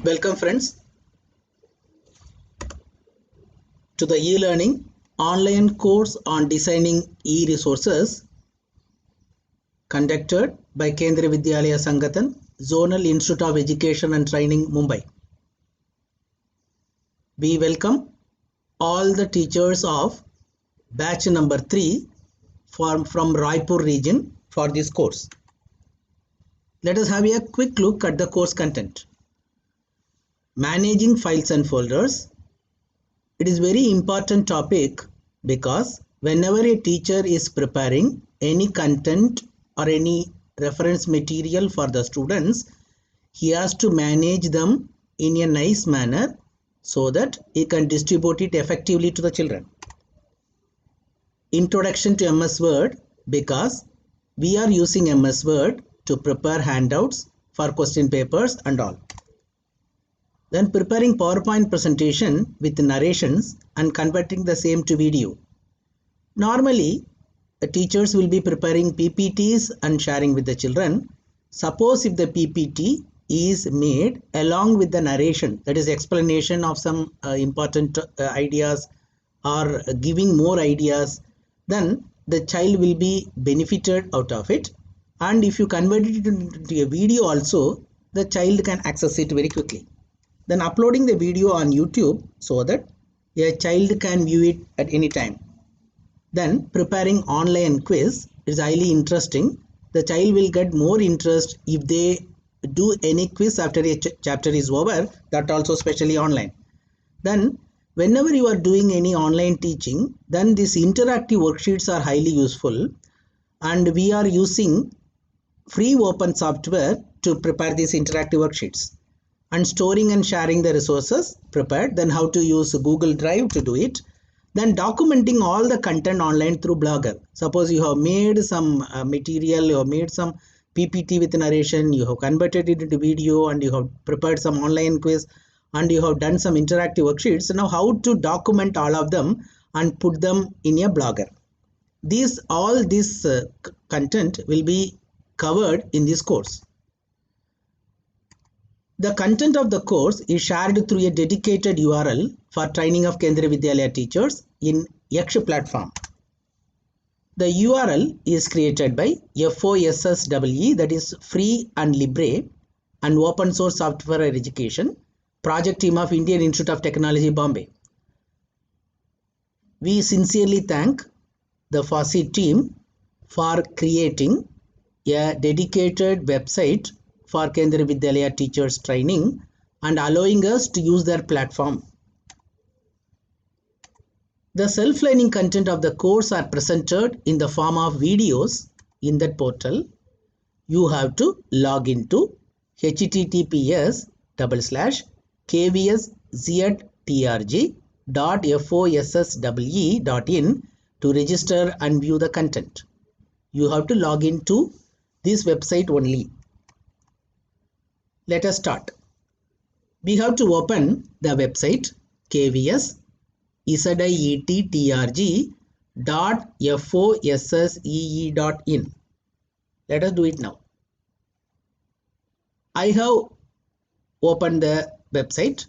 Welcome friends to the e-learning online course on designing e-resources conducted by Kendriya Vidyalaya Sangathan, Zonal Institute of Education and Training, Mumbai. We welcome all the teachers of batch number 3 from Raipur region for this course. Let us have a quick look at the course content. Managing files and folders. It is very important topic because whenever a teacher is preparing any content or any reference material for the students, he has to manage them in a nice manner so that he can distribute it effectively to the children. Introduction to MS Word, because we are using MS Word to prepare handouts for question papers and all. Then preparing PowerPoint presentation with narrations and converting the same to video. Normally, the teachers will be preparing PPTs and sharing with the children. Suppose if the PPT is made along with the narration, that is explanation of some important ideas or giving more ideas, then the child will be benefited out of it. And if you convert it into a video also, the child can access it very quickly. Then uploading the video on YouTube so that a child can view it at any time. Then preparing online quiz is highly interesting. The child will get more interest if they do any quiz after a chapter is over, that also especially online. Then whenever you are doing any online teaching, then these interactive worksheets are highly useful, and we are using free open software to prepare these interactive worksheets. And storing and sharing the resources prepared, then how to use Google Drive to do it. Then documenting all the content online through Blogger. Suppose you have made some material, you have made some PPT with narration, you have converted it into video, and you have prepared some online quiz, and you have done some interactive worksheets. So now how to document all of them and put them in a Blogger. All this content will be covered in this course. The content of the course is shared through a dedicated URL for training of Kendriya Vidyalaya teachers in Yaksh platform. The URL is created by FOSSEE, that is Free and Libre and Open Source Software Education, project team of Indian Institute of Technology, Bombay. We sincerely thank the FOSSEE team for creating a dedicated website for Kendriya Vidyalaya teachers training and allowing us to use their platform. The self-learning content of the course are presented in the form of videos in that portal. You have to log into https://kvsZtrg.fossee.in to register and view the content. You have to log into this website only. Let us start. We have to open the website kvsZtrg.fossee.in. Let us do it now. I have opened the website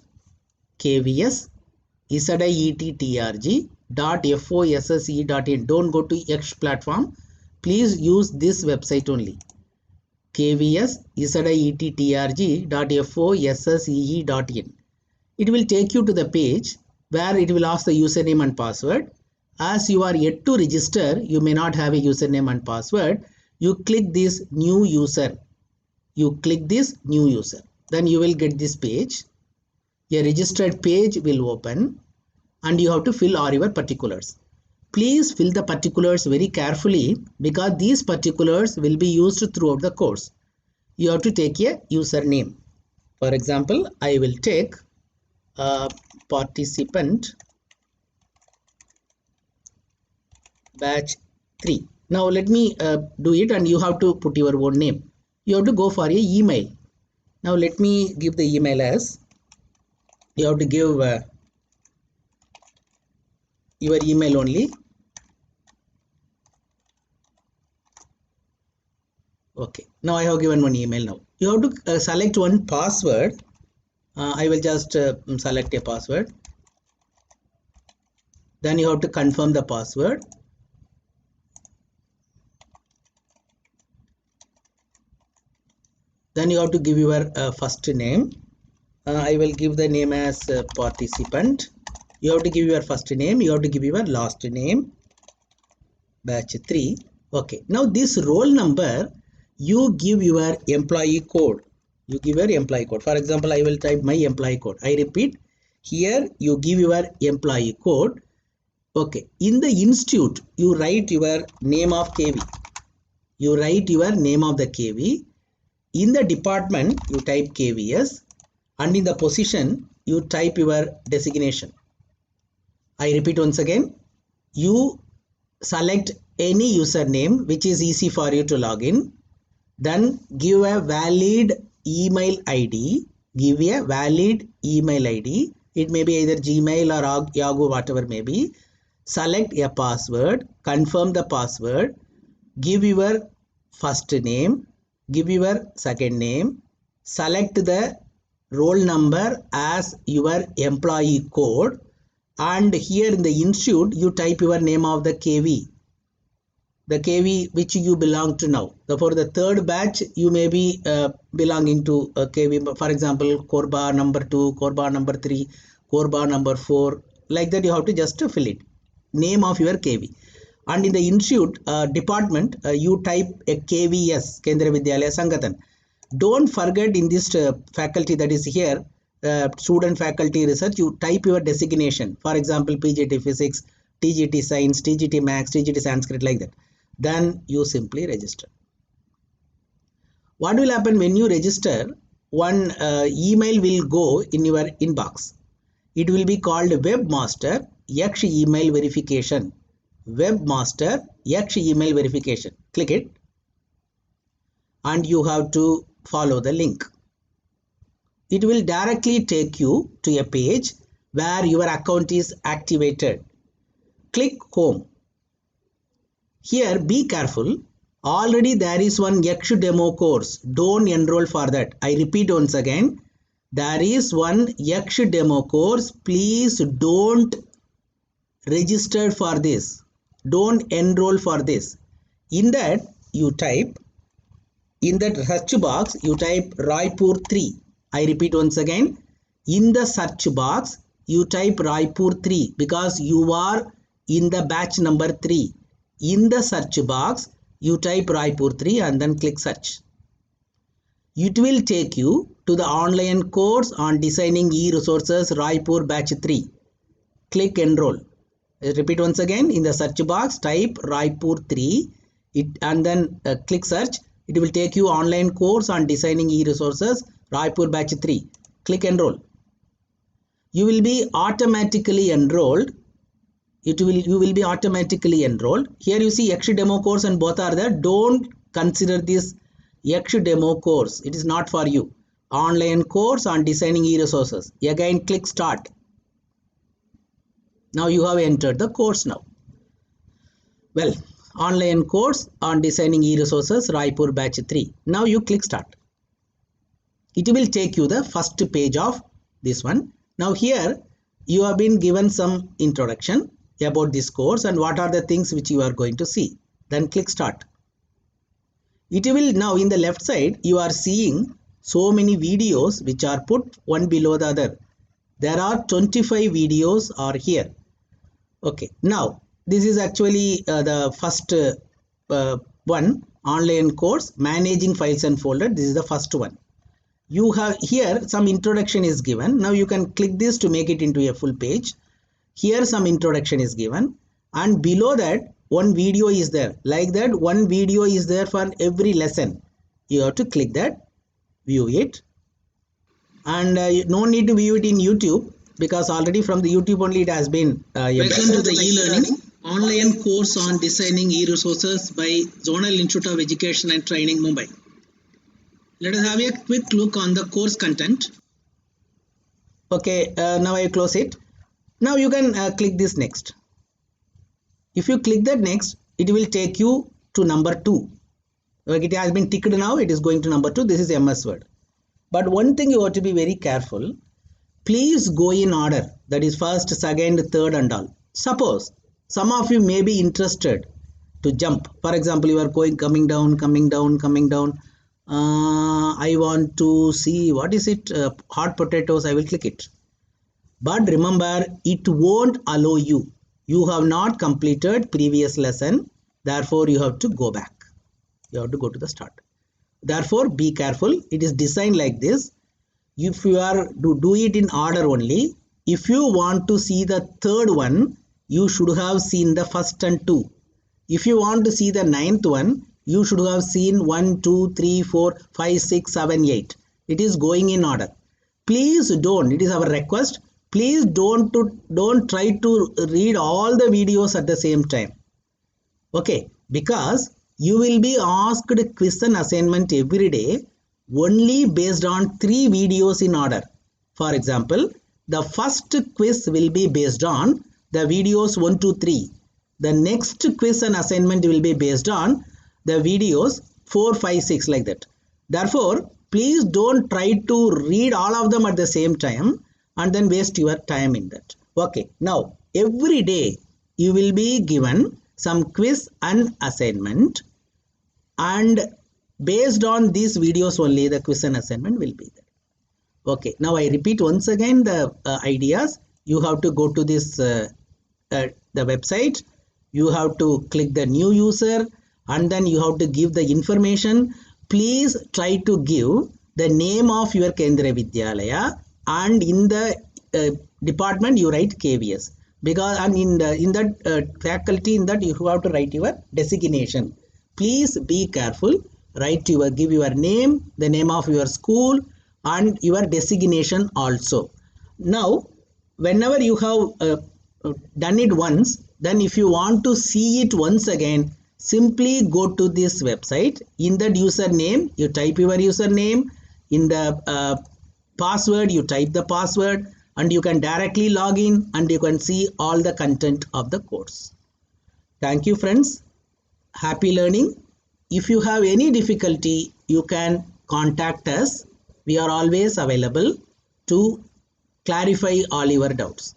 kvsZtrg.fossee.in. Don't go to X platform. Please use this website only. kvsZtrg.fossee.in. It will take you to the page where it will ask the username and password. As you are yet to register, you may not have a username and password. You click this new user. Then you will get this page. A registered page will open and you have to fill all your particulars. Please fill the particulars very carefully because these particulars will be used throughout the course. You have to take a username. For example, I will take participant batch 3. Now let me do it, and you have to put your own name. You have to go for a email. Now let me give the email as, you have to give your email only. Okay, now I have given one email. Now you have to select one password. I will just select a password. Then you have to confirm the password. Then you have to give your first name. I will give the name as participant. You have to give your first name. You have to give your last name. Batch 3. Okay. Now this roll number, you give your employee code. You give your employee code. For example, I will type my employee code. I repeat, here you give your employee code. Okay. In the institute, you write your name of KV. You write your name of the KV. In the department, you type KVS. And in the position, you type your designation. I repeat once again, you select any username which is easy for you to log in. Then give a valid email ID. Give a valid email ID. It may be either Gmail or Yahoo, whatever may be. Select a password. Confirm the password. Give your first name. Give your second name. Select the roll number as your employee code, and here in the institute you type your name of the KV which you belong to now. For the third batch you may be belonging to a KV, for example Corba number 2, Corba number 3, Corba number 4, like that. You have to just fill it, name of your KV. And in the institute department you type a KVS, Kendriya Vidyalaya Sangathan. Don't forget in this faculty, that is here, student faculty research, you type your designation. For example, PGT Physics, TGT Science, TGT Maths, TGT Sanskrit, like that. Then you simply register. What will happen when you register? One email will go in your inbox. It will be called Webmaster Yaksh Email Verification. Webmaster Yaksh Email Verification. Click it. And you have to follow the link. It will directly take you to a page where your account is activated. Click home. Here be careful. Already there is one Yaksh demo course. Don't enroll for that. I repeat once again. There is one Yaksh demo course. Please don't register for this. Don't enroll for this. In that you type, in that search box, you type Raipur 3. I repeat once again. In the search box, you type Raipur 3 because you are in the batch number 3. In the search box, you type Raipur 3 and then click search. It will take you to the online course on designing e-resources Raipur batch 3. Click enroll. Repeat once again. In the search box, type Raipur 3 and then click search. It will take you online course on designing e-resources Raipur batch 3. Click enroll. You will be automatically enrolled. You will be automatically enrolled. Here you see Yaksh demo course and both are there. Don't consider this Yaksh demo course. It is not for you. Online course on designing e-resources. Again click start. Now you have entered the course now. Well, online course on designing e-resources Raipur batch 3. Now you click start. It will take you the first page of this one. Now here you have been given some introduction about this course and what are the things which you are going to see. Then click start. It will now, in the left side you are seeing so many videos which are put one below the other. There are 25 videos are here. Okay, now this is actually the first one, online course managing files and folder. This is the first one. You have here some introduction is given. Now you can click this to make it into a full page. Here some introduction is given and below that one video is there. Like that, one video is there for every lesson. You have to click that, view it, and no need to view it in YouTube because already from the YouTube only it has been Welcome to the e-learning online course on designing e-resources by Zonal Institute of Education and Training, Mumbai. Let us have a quick look on the course content. Okay, now I close it. Now you can click this next. If you click that next, it will take you to number 2. Like it has been ticked now, it is going to number 2. This is MS Word. But one thing you have to be very careful. Please go in order. That is first, second, third and all. Suppose some of you may be interested to jump. For example, you are coming down. I want to see what is it, hot potatoes. I will click it. But remember, it won't allow you. You have not completed previous lesson. Therefore, you have to go back. You have to go to the start. Therefore, be careful. It is designed like this. If you are to do it in order only, if you want to see the third one, you should have seen the first and two. If you want to see the ninth one, you should have seen 1, 2, 3, 4, 5, 6, 7, 8. It is going in order. Please don't. It is our request. Please don't try to read all the videos at the same time. Okay, because you will be asked quiz and assignment every day only based on 3 videos in order. For example, the first quiz will be based on the videos 1 to 3. The next quiz and assignment will be based on the videos 4, 5, 6 like that. Therefore, please don't try to read all of them at the same time and then waste your time in that. Okay, now every day you will be given some quiz and assignment, and based on these videos only the quiz and assignment will be there. Okay, now I repeat once again the ideas. You have to go to this the website. You have to click the new user and then you have to give the information. Please try to give the name of your Kendriya Vidyalaya, and in the department you write KVS, because and in that faculty, in that you have to write your designation. Please be careful. Give your name, the name of your school and your designation also. Now whenever you have done it once, then if you want to see it once again, simply go to this website. In that username you type your username, in the password you type the password, and you can directly log in and you can see all the content of the course. Thank you friends. Happy learning. If you have any difficulty, you can contact us. We are always available to clarify all your doubts.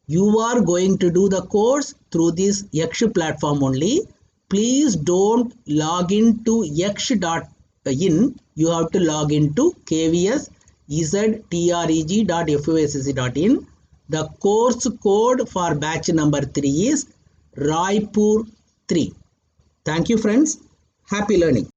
You are going to do the course through this Yaksh platform only. Please don't log into yaksh.in. You have to log into kvs.eztreg.fusc.in. The course code for batch number 3 is Raipur 3. Thank you friends. Happy learning.